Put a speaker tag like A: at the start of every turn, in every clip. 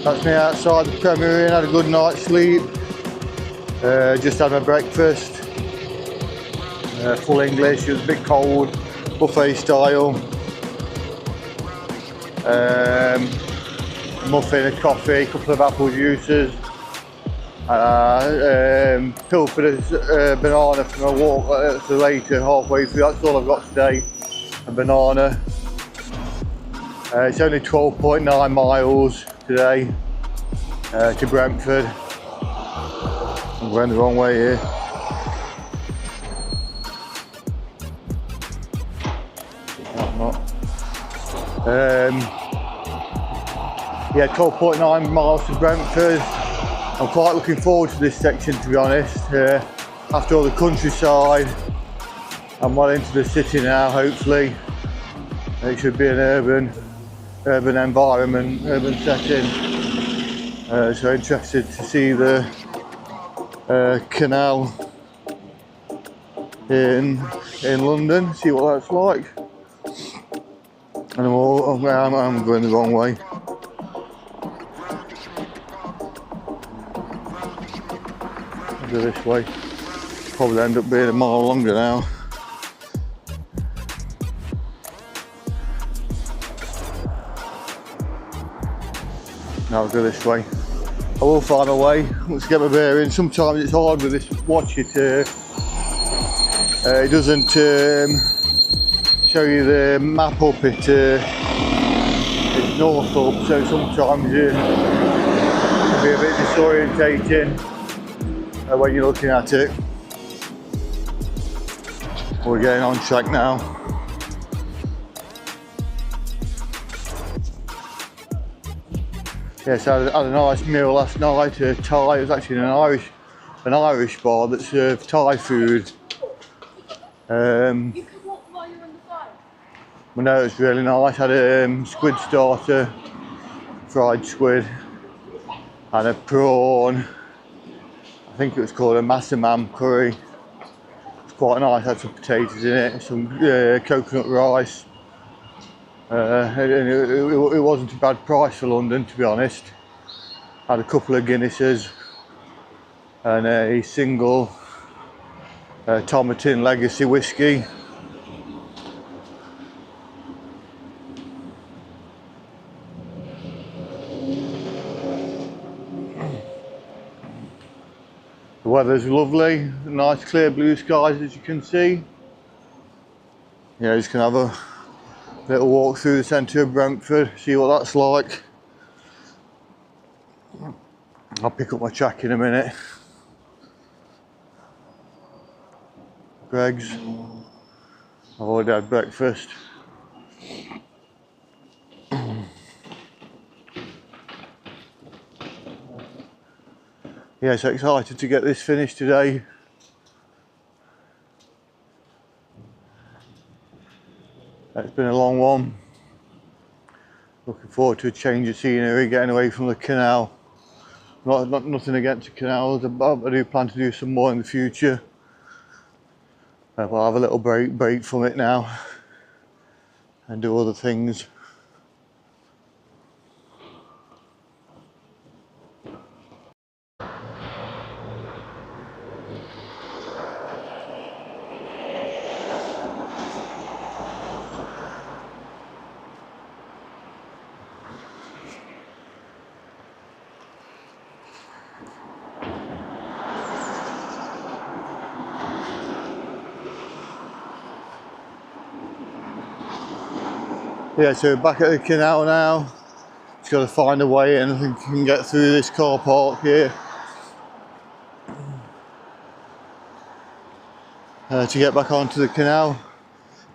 A: That's me outside the Premier Inn, had a good night's sleep. Just had my breakfast. Full English, it was a bit cold, buffet style. Muffin, a coffee, a couple of apple juices. Pilfered a banana from a walk so later, halfway through. That's all I've got today, a banana. It's only 12.9 miles today to Brentford. I'm going the wrong way here. I'm not. Yeah, 12.9 miles to Brentford. I'm quite looking forward to this section, to be honest. After all the countryside, I'm well into the city now, hopefully. It should be an urban environment, urban setting. So interested to see the canal in London, see what that's like. And I'm going the wrong way. I'll go this way. Probably end up being a mile longer now. Now I'll go this way. I will find a way once I get my bearings. Sometimes it's hard with this watch. It doesn't show you the map up. It's north up, so sometimes it can be a bit disorientating when you're looking at it. We're getting on track now. Yes, I had a nice meal last night. Thai. It was actually an Irish bar that served Thai food.
B: You can walk while you're on the phone.
A: Well, no, it was really nice. Had a squid starter, fried squid, and a prawn. I think it was called a massamam curry. It was quite nice. Had some potatoes in it, some coconut rice. It wasn't a bad price for London, to be honest. Had a couple of Guinnesses and a single Tomatin Legacy whiskey. The weather's lovely, nice clear blue skies as you can see. Yeah, just gonna have a little walk through the centre of Brentford, see what that's like. I'll pick up my track in a minute. Greg's. I've already had breakfast. Yeah, so excited to get this finished today. It's been a long one. Looking forward to a change of scenery, getting away from the canal. Nothing against the canals, I do plan to do some more in the future. I'll have a little break from it now and do other things. Yeah, so back at the canal now. Just got to find a way in. I think I can get through this car park here to get back onto the canal.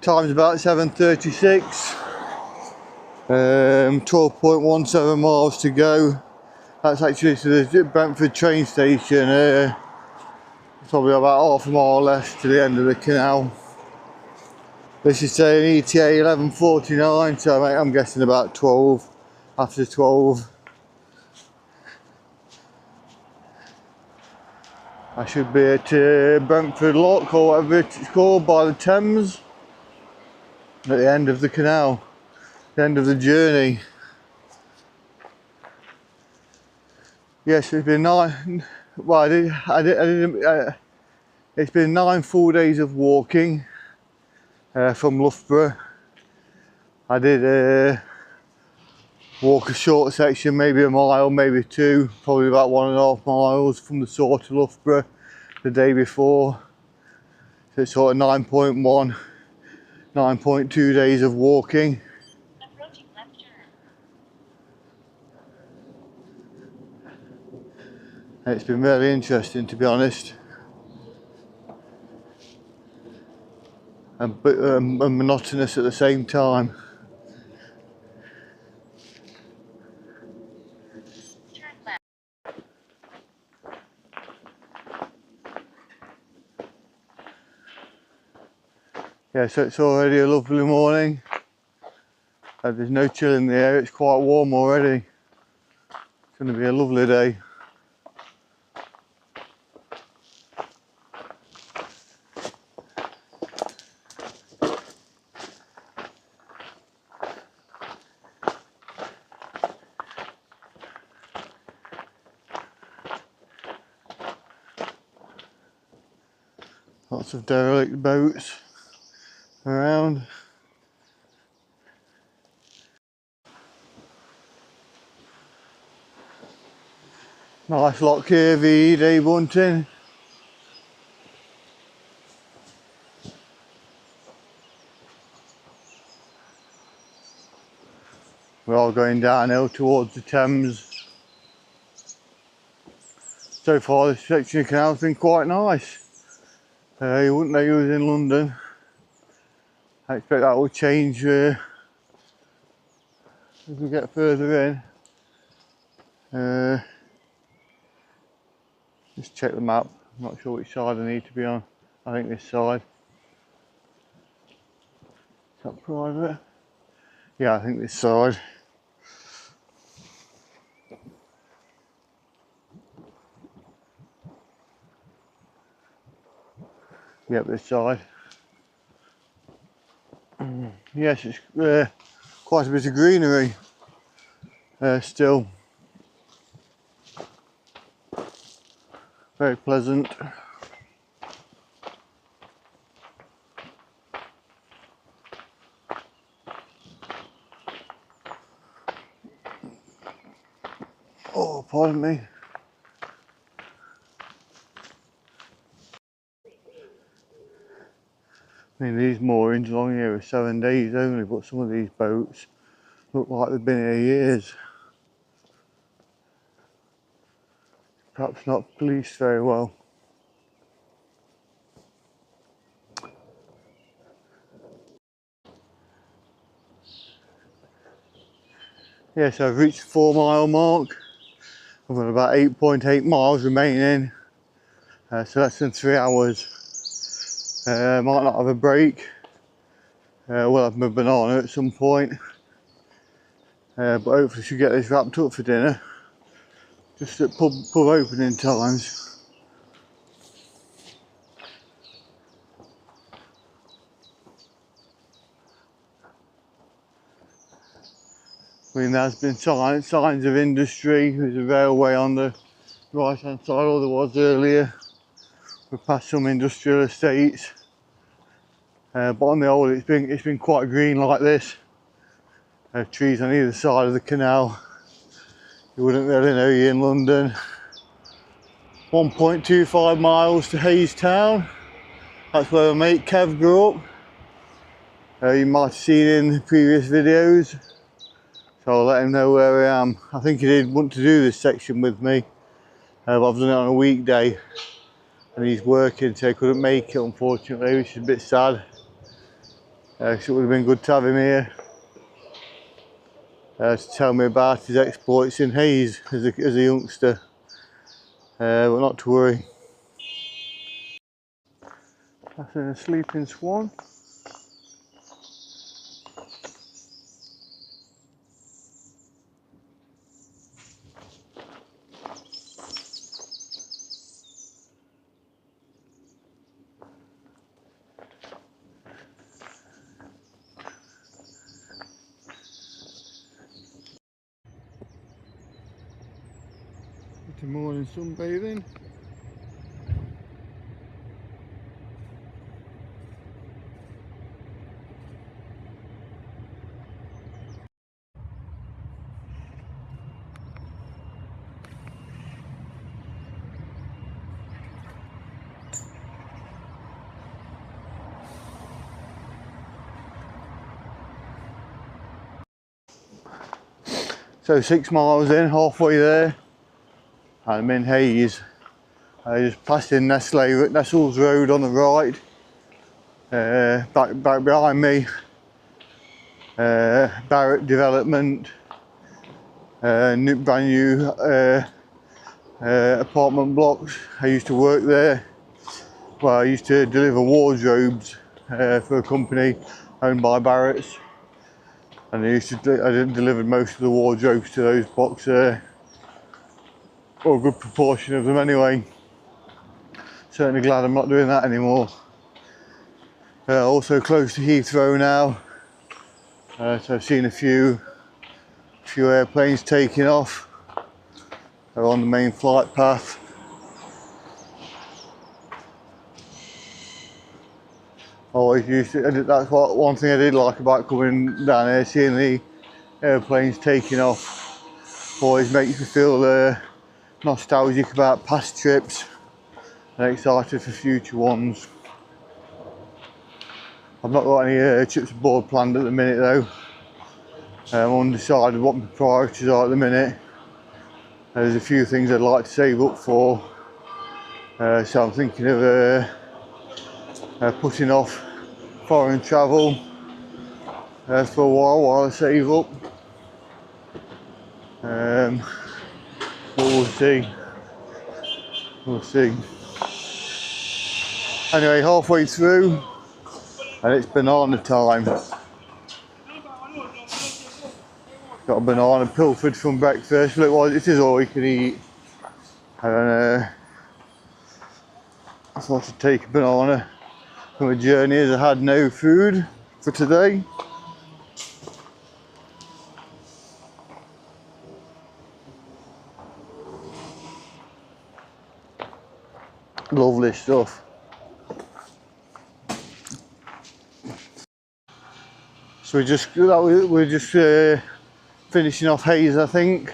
A: Time's about 7:36. 12.17 miles to go. That's actually to the Brentford train station. Probably about half a mile less to the end of the canal. This is saying ETA 11:49, so I'm guessing about 12, after 12. I should be at Brentford Lock, or whatever it's called, by the Thames, at the end of the canal, the end of the journey. Yes, it's been well, it's been 9 full days of walking from Loughborough. I did walk a short section, maybe a mile, maybe 2, probably about 1.5 miles from the Soar to Loughborough the day before. So it's sort of 9.1, 9.2 days of walking.
B: Approaching left turn.
A: And it's been very interesting, to be honest, and monotonous at the same time.
B: Turn left.
A: Yeah, so it's already a lovely morning. There's no chill in the air, it's quite warm already. It's going to be a lovely day. Lots of derelict boats around. Nice lock here, VE day bunting. We're all going downhill towards the Thames. So far this section of canal's been quite nice. You wouldn't know you was in London. I expect that will change as we get further in. Just check the map. I'm not sure which side I need to be on. I think this side. Is that private? Yeah, I think this side. Yep, this side. Yes, it's quite a bit of greenery still. Very pleasant. Oh, pardon me. I mean, these moorings along here are 7 days only, but some of these boats look like they've been here years. Perhaps not policed very well. Yes, I've reached the 4 mile mark. I've got about 8.8 miles remaining, so less than 3 hours. Might not have a break. We'll have my banana at some point, but hopefully should get this wrapped up for dinner. Just at pub opening times. I mean, there's been signs of industry. There's a railway on the right hand side, or there was earlier. We're past some industrial estates, but on the whole it's been quite green like this. Trees on either side of the canal. You wouldn't really know you're in London. 1.25 miles to Hayes Town. That's where my mate Kev grew up. You might have seen in the previous videos. So I'll let him know where I am. I think he did want to do this section with me, but I've done it on a weekday and he's working, so he couldn't make it unfortunately, which is a bit sad. So it would have been good to have him here to tell me about his exploits in Hayes as a youngster, but not to worry. That's a sleeping swan. It's a morning sunbathing. So 6 miles in, halfway there, and I'm in Hayes. I just passed in Nestles Road on the right. Back behind me, Barrett Development, brand new apartment blocks. I used to work there. Well, I used to deliver wardrobes for a company owned by Barrett's, and I delivered most of the wardrobes to those blocks there, or a good proportion of them anyway. Certainly glad I'm not doing that anymore. Also close to Heathrow now, so I've seen a few airplanes taking off. They're on the main flight path. That's one thing I did like about coming down here, seeing the airplanes taking off. Always makes me feel nostalgic about past trips and excited for future ones. I've not got any trips aboard planned at the minute though. I'm undecided what my priorities are at the minute. There's a few things I'd like to save up for, so I'm thinking of putting off foreign travel for a while I save up. But we'll see. Anyway, halfway through, and it's banana time. Got a banana pilfered from breakfast. Look, it is all you can eat. And I thought I'd take a banana from a journey as I had no food for today. Lovely stuff. So we're just finishing off Hayes, I think,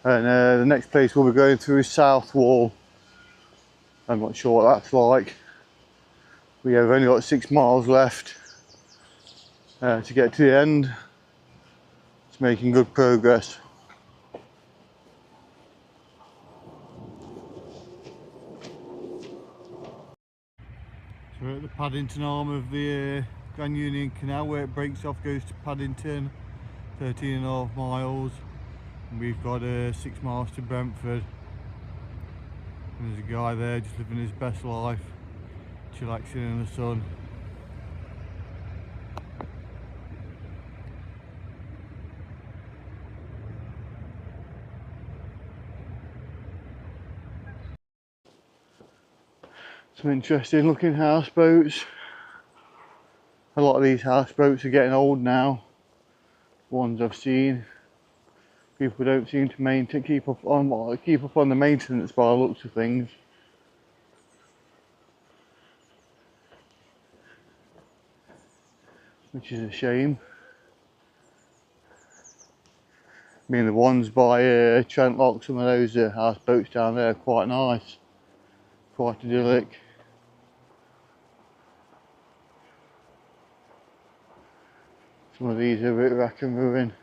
A: and the next place we'll be going through is Southwall. I'm not sure what that's like. We have only got 6 miles left to get to the end. It's making good progress. So we're at the Paddington arm of the Grand Union Canal, where it breaks off, goes to Paddington, 13.5 miles, and we've got 6 miles to Brentford. And there's a guy there just living his best life, chillaxing in the sun. Some interesting looking houseboats. A lot of these houseboats are getting old now. Ones I've seen. People don't seem to keep up on the maintenance by the looks of things. Which is a shame. I mean, the ones by Trentlock, some of those houseboats down there are quite nice. Quite idyllic. Some of these are a bit rack and ruin.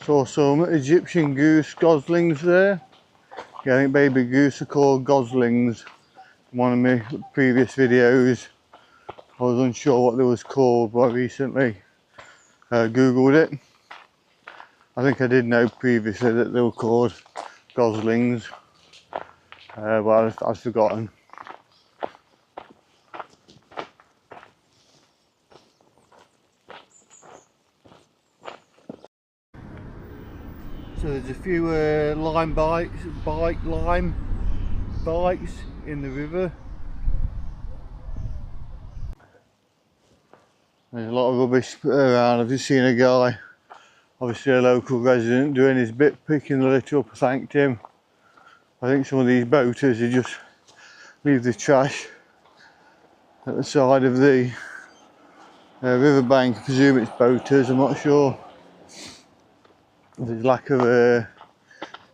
A: Saw some Egyptian goose goslings there. Yeah, I think baby goose are called goslings. In one of my previous videos, I was unsure what they was called, but I recently googled it. I think I did know previously that they were called goslings, but I've forgotten. So there's a few lime bikes in the river. There's a lot of rubbish around. I've just seen a guy, obviously a local resident, doing his bit, picking the litter up. I thanked him. I think some of these boaters, they just leave the trash at the side of the riverbank. I presume it's boaters, I'm not sure. There's lack of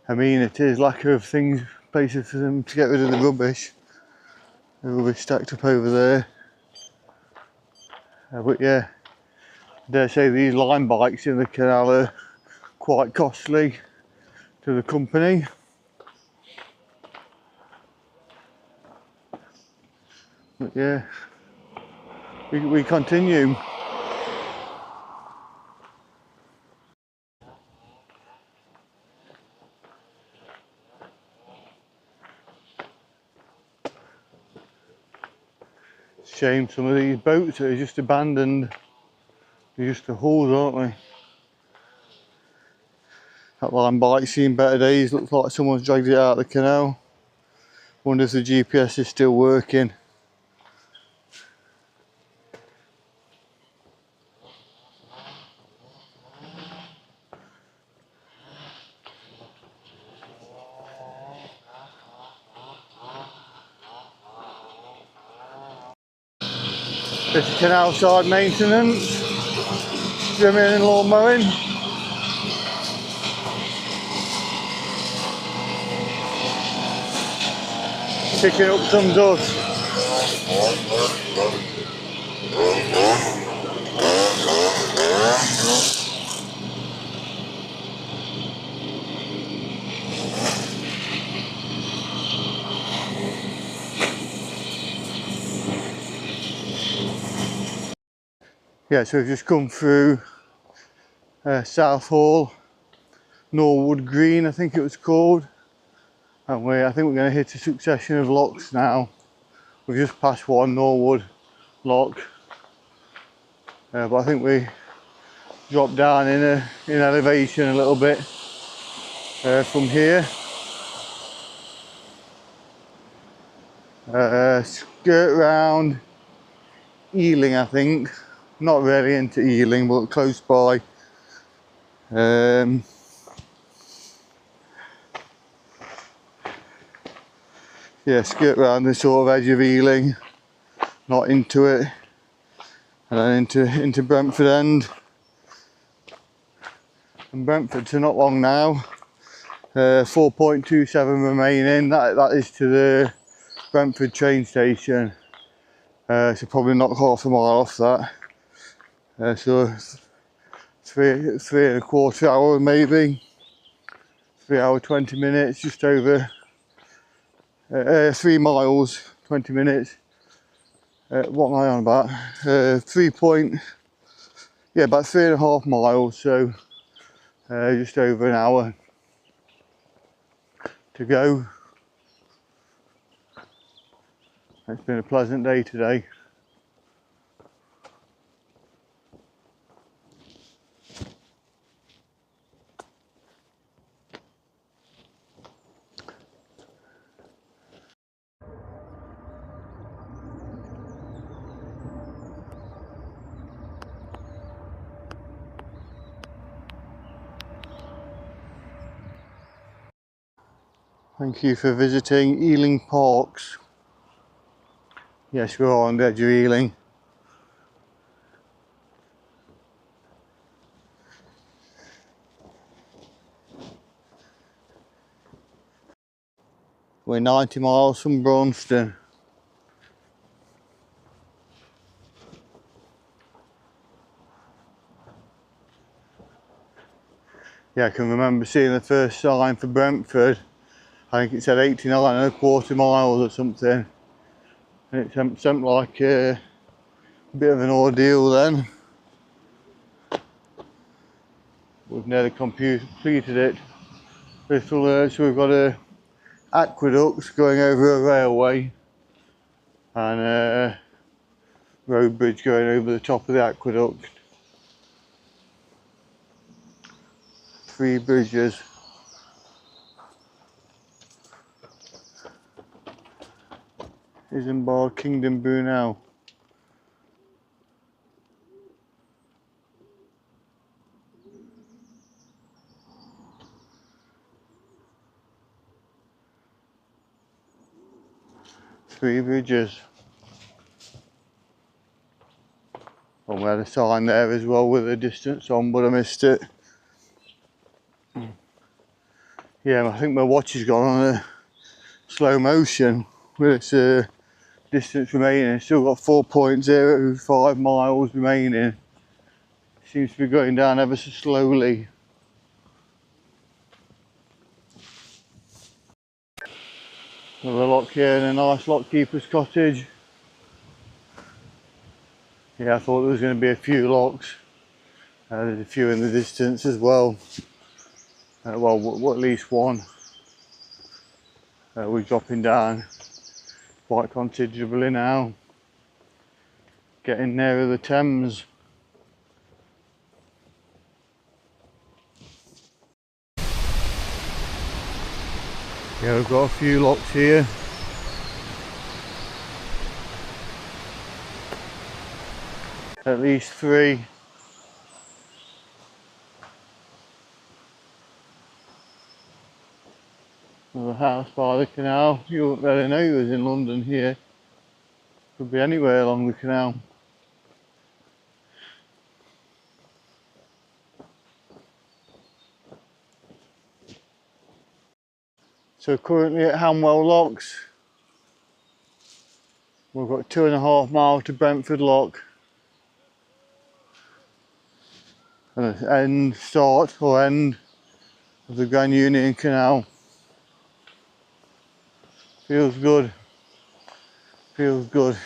A: amenities, lack of things, places for them to get rid of the rubbish. The rubbish stacked up over there. But yeah, I dare say these line bikes in the canal are quite costly to the company. But yeah, we continue. Shame some of these boats are just abandoned. They're just a hulls, aren't they? That line bike's seen better days. Looks like someone's dragged it out of the canal. Wonder if the GPS is still working. This is canal side maintenance, trimming and lawn mowing. Picking up some dust. Yeah, so we've just come through South Hall, Norwood Green, I think it was called, and I think we're going to hit a succession of locks now. We've just passed one Norwood lock, but I think we dropped down in elevation a little bit from here. Skirt round Ealing, I think. Not really into Ealing, but close by. Yeah, skirt round the sort of edge of Ealing, not into it, and then into Brentford end. And Brentford to not long now. 4.27 remaining. That is to the Brentford train station. So probably not half a mile off that. So three and a quarter hour maybe. 3 hour 20 minutes, just over 3 miles 20 minutes. What am I on about? About 3.5 miles, so just over an hour to go. It's been a pleasant day today. Thank you for visiting Ealing Parks. Yes, we're on the edge of Ealing. We're 90 miles from Braunston. Yeah, I can remember seeing the first sign for Brentford. I think it said 89.25 miles or something. And it seemed like a bit of an ordeal then. We've nearly completed it. So we've got aqueducts going over a railway and a road bridge going over the top of the aqueduct. 3 bridges. Isambard Kingdom Brunel. Three bridges. Oh, we had a sign there as well with a distance on, but I missed it. Yeah, I think my watch has gone on a slow motion with its distance remaining. Still got 4.05 miles remaining. Seems to be going down ever so slowly. Another lock here and a nice lockkeeper's cottage. Yeah, I thought there was going to be a few locks. There's a few in the distance as well. Well, at least one. We're dropping down quite considerably now. Getting nearer the Thames. Yeah, we've got a few locks here. At least three. There's a house by the canal. You wouldn't really know you was in London here. Could be anywhere along the canal. So currently at Hanwell Locks, we've got 2.5 miles to Brentford Lock. And the end of the Grand Union Canal. Feels good. Feels good.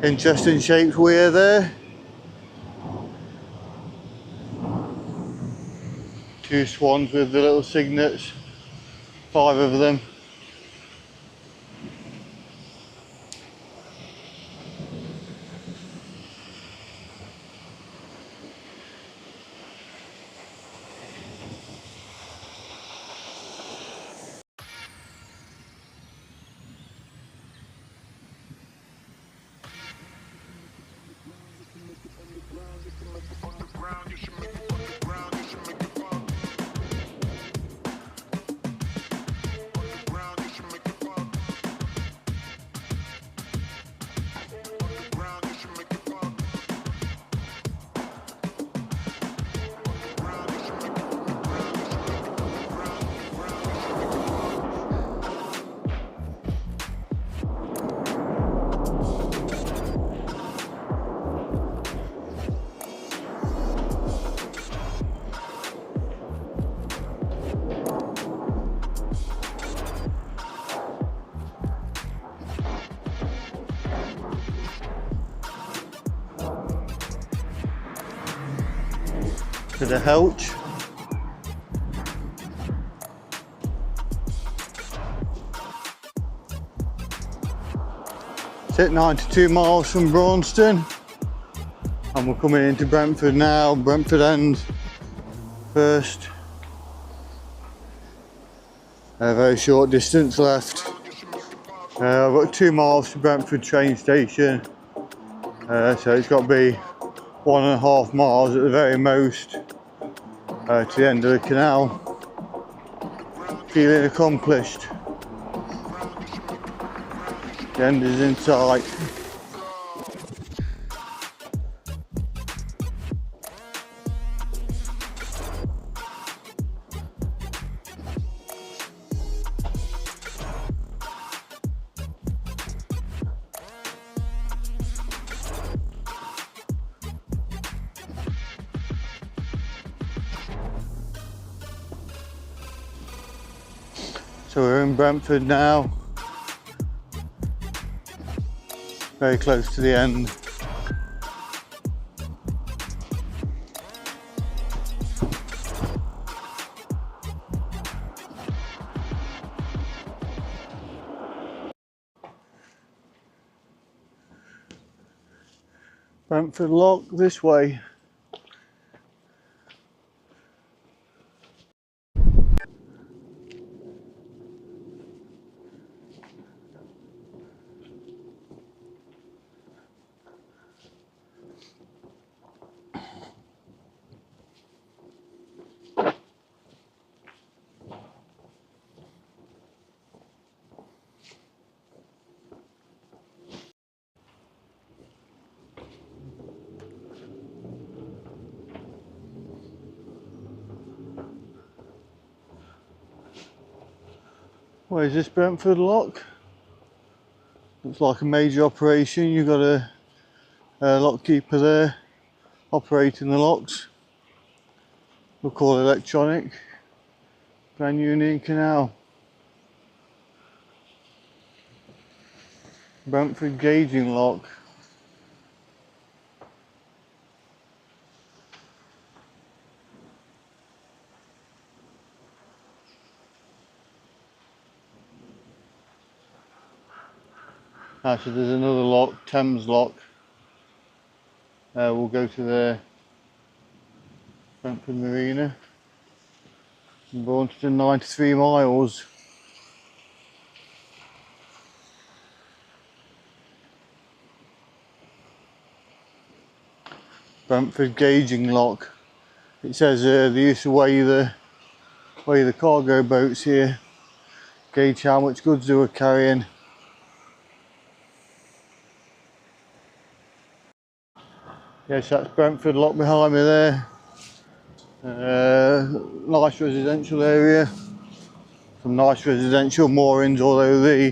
A: Interesting shaped weir there. Two swans with the little signets, 5 of them. To the Helch. It's at 92 miles from Braunston, and we're coming into Brentford now. Brentford End first. A very short distance left. I've got 2 miles to Brentford train station, so it's got to be 1.5 miles at the very most to the end of the canal. Feeling accomplished. The end is in sight. So we're in Brentford now, very close to the end. Brentford Lock this way. Where's this Brentford Lock? Looks like a major operation. You've got a lock keeper there operating the locks. Look all electronic. Grand Union Canal. Brentford gauging lock. Actually, there's another lock, Thames lock. We'll go to the Brentford Marina. Born to 93 miles. Brentford gauging lock. It says they used to weigh the cargo boats here, gauge how much goods they were carrying. Yes, that's Brentford Lock behind me there. Nice residential area. Some nice residential moorings, although the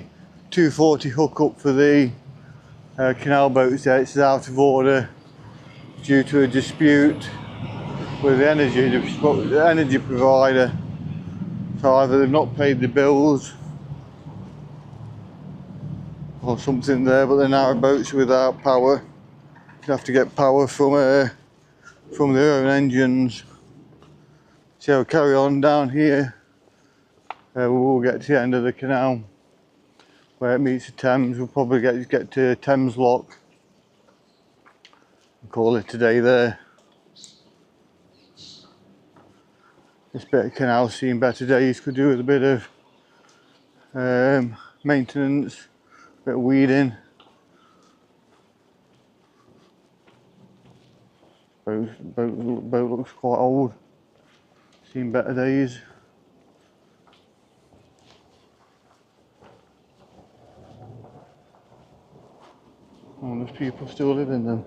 A: 240 hookup for the canal boats there is out of order due to a dispute with the energy provider. So either they've not paid the bills or something there, but the narrow boats without power. You have to get power from their own engines. So we'll carry on down here. We'll get to the end of the canal where it meets the Thames. We'll probably get to Thames Lock and call it a day there. This bit of canal seen better days, could do with a bit of maintenance, a bit of weeding. Boat looks quite old, seen better days. Oh, there's people still living in them.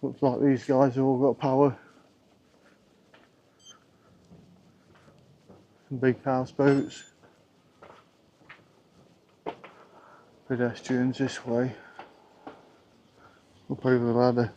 A: Looks like these guys have all got power. Some big houseboats. Pedestrians this way. Up over the ladder.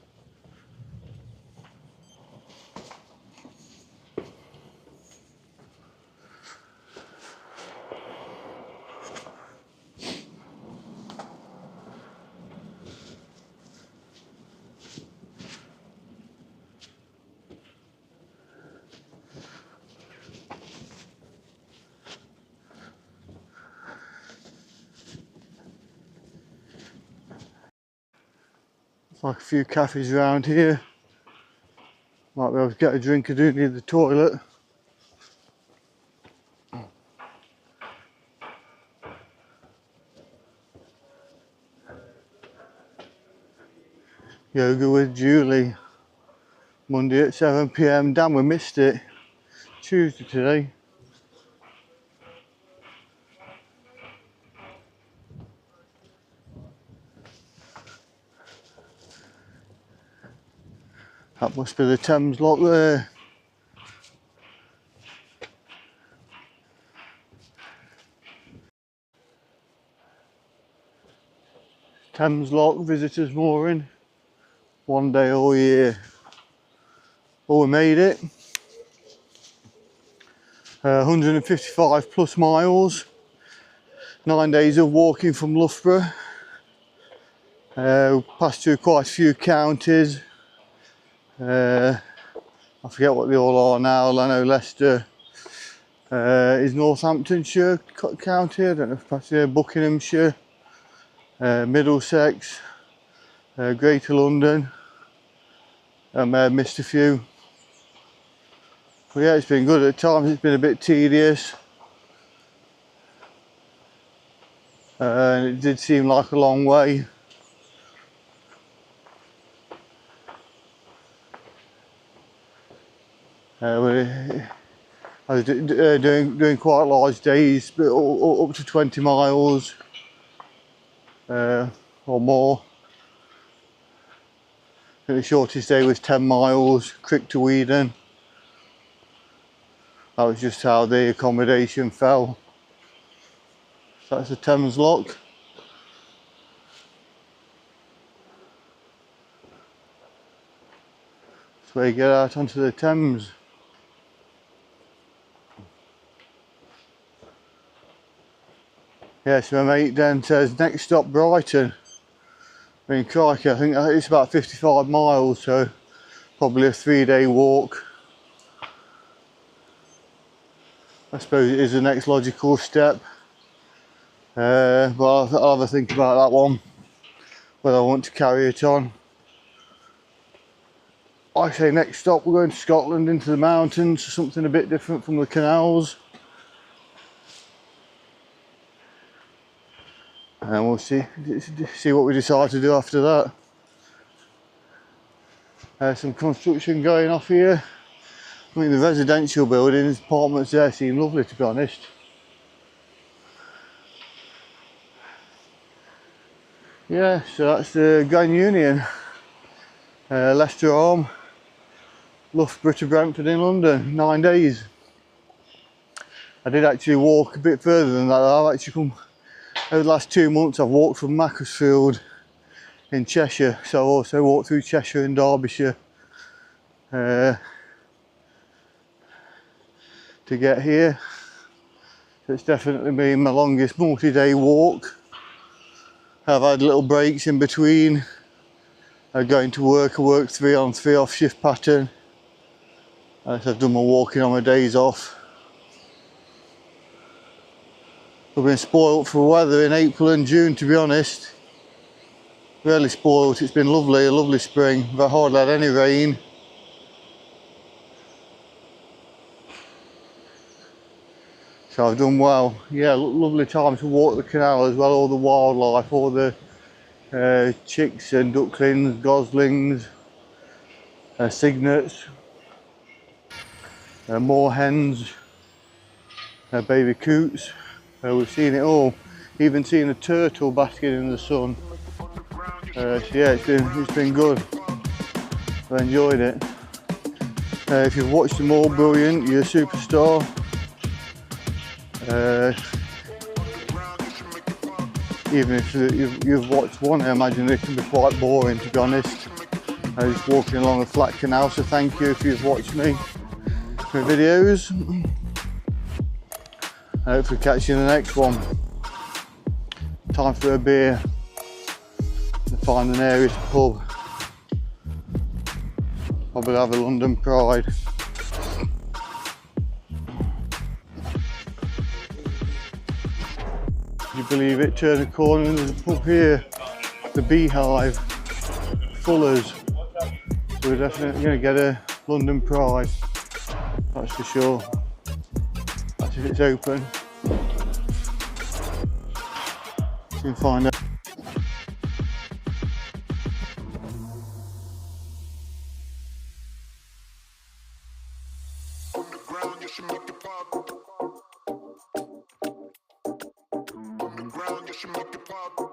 A: Like a few cafes around here. Might be able to get a drink. I do need the toilet. Yoga with Julie. Monday at 7 PM. Damn, we missed it. Tuesday today. That must be the Thames Lock there. Thames Lock, visitors mooring. One day all year. But we made it. 155 plus miles. 9 days of walking from Loughborough. We passed through quite a few counties. I forget what they all are now. I know Leicester is Northamptonshire county. I don't know if that's Buckinghamshire, Middlesex, Greater London. I may have missed a few. But yeah, it's been good. At times it's been a bit tedious. And it did seem like a long way. I was doing quite large days, but up to 20 miles or more. I think the shortest day was 10 miles, Crick to Weedon. That was just how the accommodation fell. So that's the Thames Lock. That's where you get out onto the Thames. Yes, my mate then says next stop Brighton. I mean, crikey, I think it's about 55 miles, so probably a 3-day walk. I suppose it is the next logical step. But I'll have a think about that one, whether I want to carry it on. I say next stop we're going to Scotland, into the mountains, something a bit different from the canals. And we'll see what we decide to do after that. Some construction going off here. I mean, the residential buildings, apartments there seem lovely, to be honest. Yeah, so that's the Grand Union, Leicester Arm, Loughborough to Brentford in London, 9 days. I did actually walk a bit further than that. I've actually come, over the last 2 months I've walked from Macclesfield in Cheshire, so I also walked through Cheshire and Derbyshire to get here. So it's definitely been my longest multi-day walk. I've had little breaks in between. Going to work, I work 3 on 3 off shift pattern. So I've done my walking on my days off. We've been spoilt for weather in April and June, to be honest. Really spoilt. It's been lovely, a lovely spring. We've hardly had any rain. So I've done well. Yeah, lovely time to walk the canal as well, all the wildlife, all the chicks and ducklings, goslings, cygnets, moorhens, baby coots. We've seen it all, even seen a turtle basking in the sun. So yeah, it's been good. I enjoyed it. If you've watched them all, brilliant, you're a superstar. Even if you've watched one, I imagine it can be quite boring, to be honest. Just walking along a flat canal, so thank you if you've watched my videos. Hopefully catch you in the next one. Time for a beer. Find the nearest pub. Probably have a London Pride. Can you believe it? Turn a corner and there's a pub here. The Beehive. Fuller's. So we're definitely going to get a London Pride. That's for sure. That's if it's open. You can find out.
C: On the ground, you should make it pop. On the ground, you should make it pop.